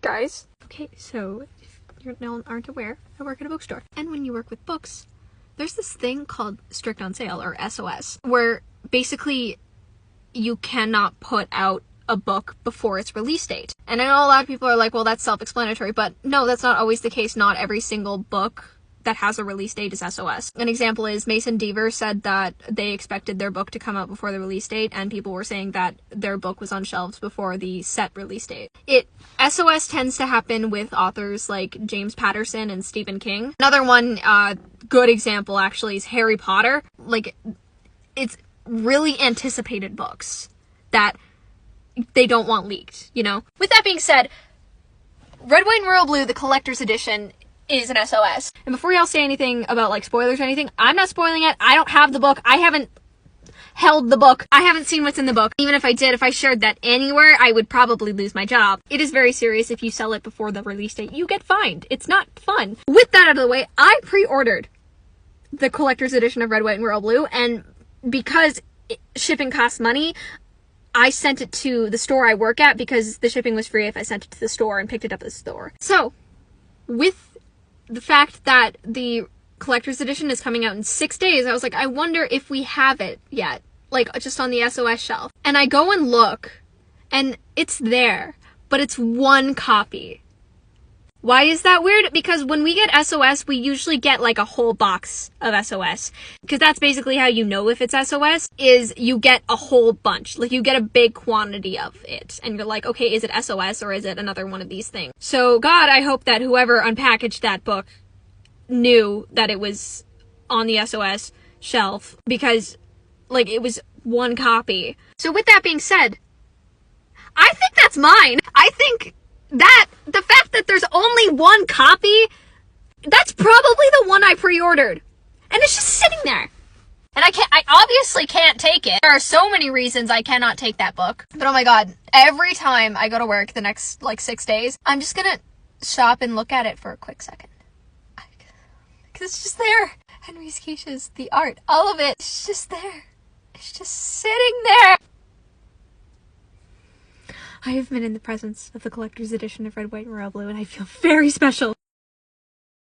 guys. Okay, so if you aren't aware, I work at a bookstore. And when you work with books, there's this thing called strict on sale, or SOS, where basically you cannot put out a book before its release date. And I know a lot of people are like, well, that's self-explanatory, but no, that's not always the case. Not every single book that has a release date is SOS. An example is Mason Deaver said that they expected their book to come out before the release date, and people were saying that their book was on shelves before the set release date. SOS tends to happen with authors like James Patterson and Stephen King. Another one, good example actually, is Harry Potter. Like, it's really anticipated books that they don't want leaked, you know? With that being said, Red, White, and Royal Blue, the collector's edition, is an SOS. And before y'all say anything about, like, spoilers or anything, I'm not spoiling it. I don't have the book. I haven't held the book. I haven't seen what's in the book. Even if I did, if I shared that anywhere, I would probably lose my job. It is very serious. If you sell it before the release date, you get fined. It's not fun. With that out of the way, I pre-ordered the collector's edition of Red, White, and Royal Blue, and because shipping costs money, I sent it to the store I work at because the shipping was free if I sent it to the store and picked it up at the store. So, with the fact that the collector's edition is coming out in 6 days, I was like, I wonder if we have it yet, like, just on the SOS shelf. And I go and look, and it's there, but it's one copy. Why is that weird? Because when we get SOS, we usually get like a whole box of SOS. Because that's basically how you know if it's SOS, is you get a whole bunch. Like, you get a big quantity of it. And you're like, okay, is it SOS or is it another one of these things? So, God, I hope that whoever unpackaged that book knew that it was on the SOS shelf. Because, like, it was one copy. So with that being said, I think that's mine. I think that the fact that there's only one copy, that's probably the one I pre-ordered. And it's just sitting there. And I obviously can't take it. There are so many reasons I cannot take that book. But oh my God, every time I go to work the next, like, 6 days, I'm just gonna stop and look at it for a quick second. Because it's just there. Henry's Keisha's, the art, all of it, it's just there. It's just sitting there. I have been in the presence of the collector's edition of Red, White, and Royal Blue, and I feel very special.